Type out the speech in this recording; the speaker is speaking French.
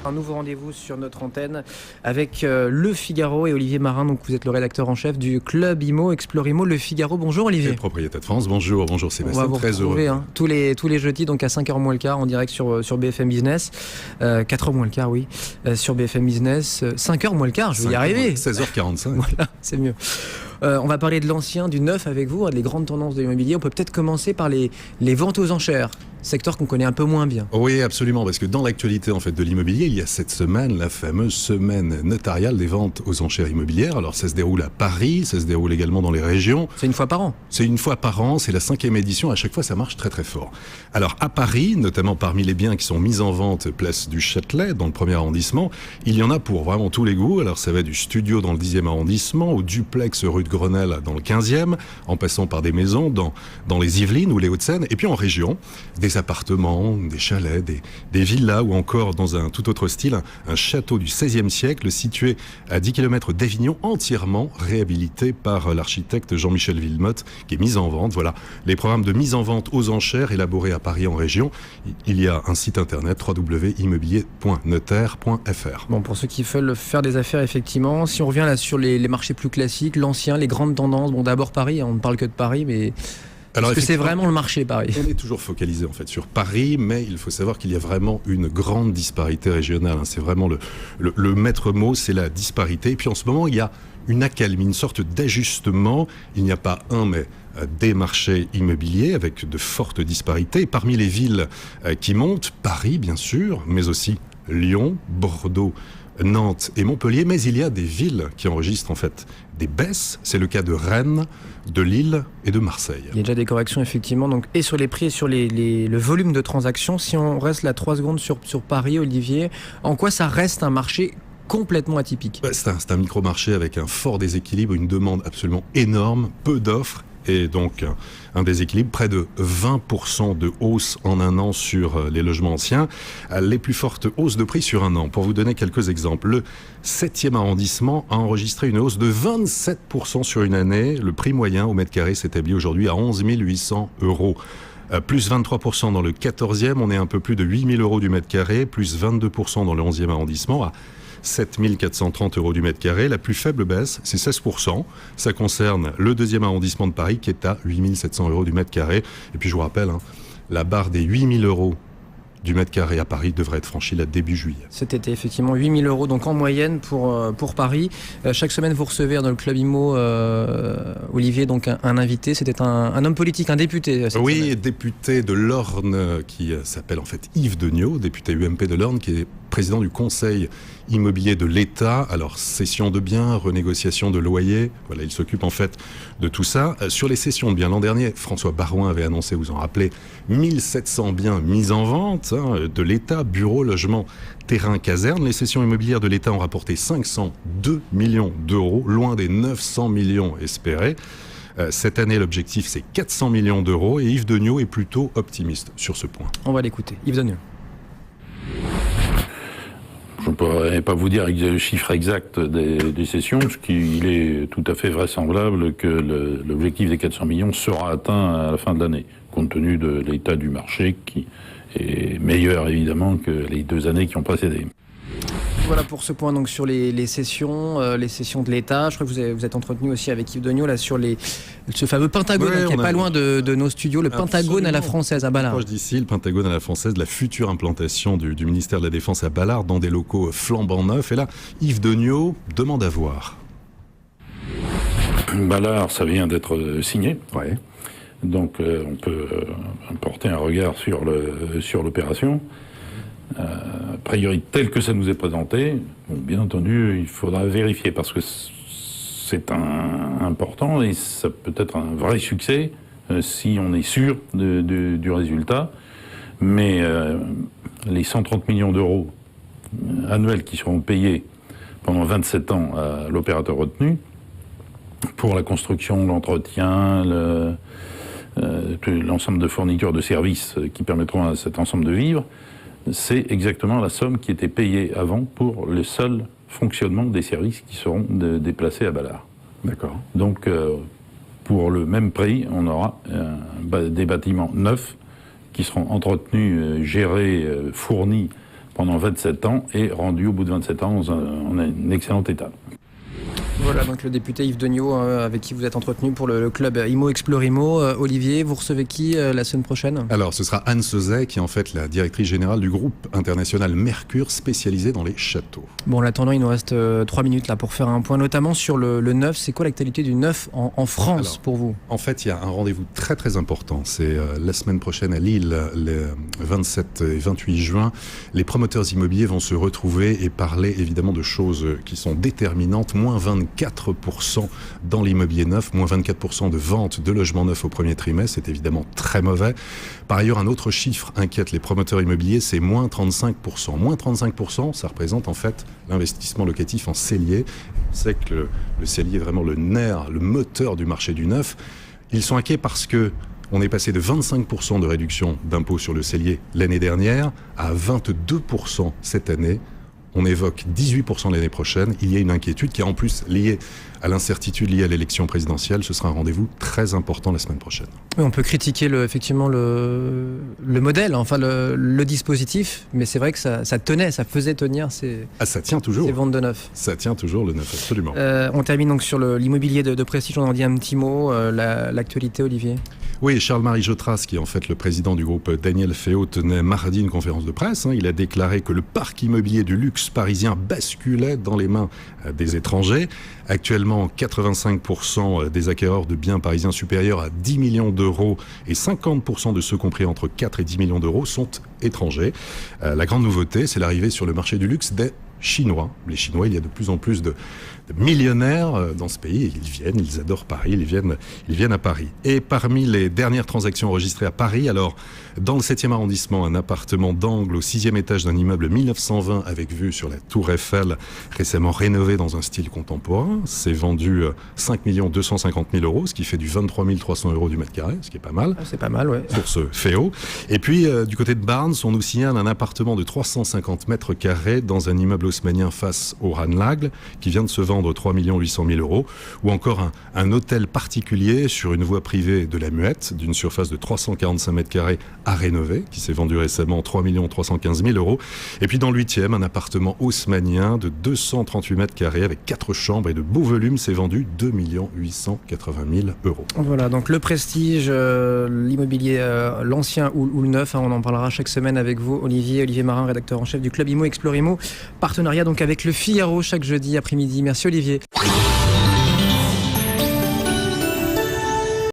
Un nouveau rendez-vous sur notre antenne avec Le Figaro et Olivier Marin. Donc vous êtes le rédacteur en chef du Club Imo, Explore Imo. Le Figaro, bonjour Olivier. Et propriétaire de France, bonjour Sébastien, on va vous très retrouver, heureux. tous les jeudis, donc à 5h moins le quart, en direct sur BFM Business. 4h moins le quart, oui, sur BFM Business. 5h moins le quart, je vais y arriver. 16h45. Voilà, c'est mieux. On va parler de l'ancien, du neuf avec vous, des grandes tendances de l'immobilier. On peut peut-être commencer par les ventes aux enchères, secteur qu'on connaît un peu moins bien. Oui, absolument, parce que dans l'actualité en fait de l'immobilier, il y a cette semaine, la fameuse semaine notariale des ventes aux enchères immobilières. Alors ça se déroule à Paris, ça se déroule également dans les régions. C'est une fois par an. C'est une fois par an, c'est la 5e édition, à chaque fois ça marche très très fort. Alors à Paris, notamment parmi les biens qui sont mis en vente place du Châtelet, dans le 1er arrondissement, il y en a pour vraiment tous les goûts. Alors ça va du studio dans le 10e arrondissement, au duplex rue de Grenelle dans le 15e, en passant par des maisons dans les Yvelines ou les Hauts-de-Seine, et puis en région, des appartements, des chalets, des villas, ou encore dans un tout autre style, un château du XVIe siècle situé à 10 km d'Avignon, entièrement réhabilité par l'architecte Jean-Michel Villemotte, qui est mis en vente. Voilà les programmes de mise en vente aux enchères élaborés à Paris en région. Il y a un site internet www.immobilier.notaire.fr. Bon, pour ceux qui veulent faire des affaires, effectivement, si on revient là sur les marchés plus classiques, l'ancien, les grandes tendances, bon d'abord Paris, on ne parle que de Paris, mais... Alors, est-ce que c'est vraiment le marché, Paris ? On est toujours focalisé en fait sur Paris, mais il faut savoir qu'il y a vraiment une grande disparité régionale. C'est vraiment le maître mot, c'est la disparité. Et puis en ce moment, il y a une accalmie, une sorte d'ajustement. Il n'y a pas mais des marchés immobiliers avec de fortes disparités. Et parmi les villes qui montent, Paris bien sûr, mais aussi Lyon, Bordeaux, Nantes et Montpellier, mais il y a des villes qui enregistrent en fait des baisses. C'est le cas de Rennes, de Lille et de Marseille. Il y a déjà des corrections effectivement, donc, et sur les prix et sur le volume de transactions. Si on reste là 3 secondes sur Paris, Olivier, en quoi ça reste un marché complètement atypique ? C'est un micro-marché avec un fort déséquilibre, une demande absolument énorme, peu d'offres. Et donc un déséquilibre, près de 20% de hausse en un an sur les logements anciens, les plus fortes hausses de prix sur un an. Pour vous donner quelques exemples, le 7e arrondissement a enregistré une hausse de 27% sur une année. Le prix moyen au mètre carré s'établit aujourd'hui à 11 800 €. Plus 23% dans le 14e, on est un peu plus de 8 000 € du mètre carré, plus 22% dans le 11e arrondissement, à 7 430 € du mètre carré. La plus faible baisse, c'est 16%. Ça concerne le 2e arrondissement de Paris qui est à 8 700 € du mètre carré. Et puis je vous rappelle, la barre des 8 000 € du mètre carré à Paris devrait être franchie là début juillet. Cet été, effectivement, 8 000 € donc en moyenne pour Paris. Chaque semaine, vous recevez dans le Club Imo, Olivier, donc un invité. C'était un homme politique, un député. Oui, semaine. Député de l'Orne qui s'appelle en fait Yves Degnaud, député UMP de l'Orne, qui est président du Conseil immobilier de l'État. Alors, cession de biens, renégociation de loyers, voilà, il s'occupe en fait de tout ça. Sur les cessions de biens, l'an dernier, François Barouin avait annoncé, vous en rappelez, 1700 biens mis en vente de l'État, bureaux, logements, terrains, casernes. Les cessions immobilières de l'État ont rapporté 502 millions d'euros, loin des 900 millions espérés. Cette année, l'objectif, c'est 400 millions d'euros et Yves Degnaud est plutôt optimiste sur ce point. On va l'écouter. Yves Degnaud. Je ne pourrais pas vous dire le chiffre exact des cessions, parce qu'il est tout à fait vraisemblable que l'objectif des 400 millions sera atteint à la fin de l'année, compte tenu de l'état du marché qui est meilleur évidemment que les 2 années qui ont précédé. Voilà pour ce point donc sur les sessions de l'État. Je crois que vous êtes entretenu aussi avec Yves Degnaud là sur ce fameux Pentagone qui est pas loin de nos studios, le Pentagone à la française à Ballard. Proche d'ici, le Pentagone à la française, la future implantation du ministère de la Défense à Ballard dans des locaux flambant neufs. Et là, Yves Degnaud demande à voir. Ballard, ça vient d'être signé. Ouais. Donc on peut porter un regard sur l'opération. A priori, tel que ça nous est présenté, bien entendu, il faudra vérifier parce que c'est important et ça peut être un vrai succès si on est sûr du résultat. Mais les 130 millions d'euros annuels qui seront payés pendant 27 ans à l'opérateur retenu pour la construction, l'entretien, l'ensemble de fournitures de services qui permettront à cet ensemble de vivre, c'est exactement la somme qui était payée avant pour le seul fonctionnement des services qui seront déplacés à Ballard. D'accord. Donc, pour le même prix, on aura des bâtiments neufs qui seront entretenus, gérés, fournis pendant 27 ans et rendu au bout de 27 ans en un excellent état. Voilà, donc le député Yves Degnaud, avec qui vous êtes entretenu pour le club IMO Explore IMO. Olivier, vous recevez qui la semaine prochaine ? Alors, ce sera Anne Sauzet, qui est en fait la directrice générale du groupe international Mercure, spécialisé dans les châteaux. Bon, en attendant, il nous reste 3 minutes là pour faire un point, notamment sur le neuf. C'est quoi l'actualité du neuf en France pour vous ? En fait, il y a un rendez-vous très très important. C'est la semaine prochaine à Lille, les 27 et 28 juin. Les promoteurs immobiliers vont se retrouver et parler évidemment de choses qui sont déterminantes. Moins 24% dans l'immobilier neuf, moins 24% de ventes de logements neufs au premier trimestre, c'est évidemment très mauvais. Par ailleurs, un autre chiffre inquiète les promoteurs immobiliers, c'est moins 35%. Moins 35%, ça représente en fait l'investissement locatif en cellier. On sait que le cellier est vraiment le nerf, le moteur du marché du neuf. Ils sont inquiets parce que on est passé de 25% de réduction d'impôt sur le cellier l'année dernière à 22% cette année. On évoque 18% l'année prochaine. Il y a une inquiétude qui est en plus liée à l'incertitude liée à l'élection présidentielle. Ce sera un rendez-vous très important la semaine prochaine. Oui, on peut critiquer effectivement le modèle, enfin le dispositif, mais c'est vrai que ça tenait, ça faisait tenir ces ventes de neuf. Ça tient toujours le neuf, absolument. On termine donc sur l'immobilier de prestige. On en dit un petit mot. L'actualité, Olivier ? Oui, Charles-Marie Jotras, qui est en fait le président du groupe Daniel Féot, tenait mardi une conférence de presse. Il a déclaré que le parc immobilier du luxe parisien basculait dans les mains des étrangers. Actuellement, 85% des acquéreurs de biens parisiens supérieurs à 10 millions d'euros et 50% de ceux compris entre 4 et 10 millions d'euros sont étrangers. La grande nouveauté, c'est l'arrivée sur le marché du luxe des Chinois. Les Chinois, il y a de plus en plus de millionnaires dans ce pays. Ils adorent Paris, ils viennent à Paris. Et parmi les dernières transactions enregistrées à Paris, alors, dans le 7e arrondissement, un appartement d'angle au 6e étage d'un immeuble 1920 avec vue sur la Tour Eiffel, récemment rénové dans un style contemporain. C'est vendu 5 250 000 euros, ce qui fait du 23 300 euros du mètre carré, ce qui est pas mal. C'est pas mal, ouais. Pour ce Féo. Et puis, du côté de Barnes, on nous signale un appartement de 350 mètres carrés dans un immeuble haussmannien face au Ranelagh, qui vient de se vendre 3 800 000 euros, ou encore un hôtel particulier sur une voie privée de la Muette, d'une surface de 345 mètres carrés à rénover, qui s'est vendu récemment 3 315 000 euros. Et puis dans le 8e, un appartement haussmannien de 238 mètres carrés avec 4 chambres et de beaux volumes s'est vendu 2 880 000 euros. Voilà, donc le prestige, l'immobilier, l'ancien ou le neuf, on en parlera chaque semaine avec vous, Olivier Marin, rédacteur en chef du club IMO Explore IMO, partenariat donc avec le Figaro chaque jeudi après-midi. Merci Olivier.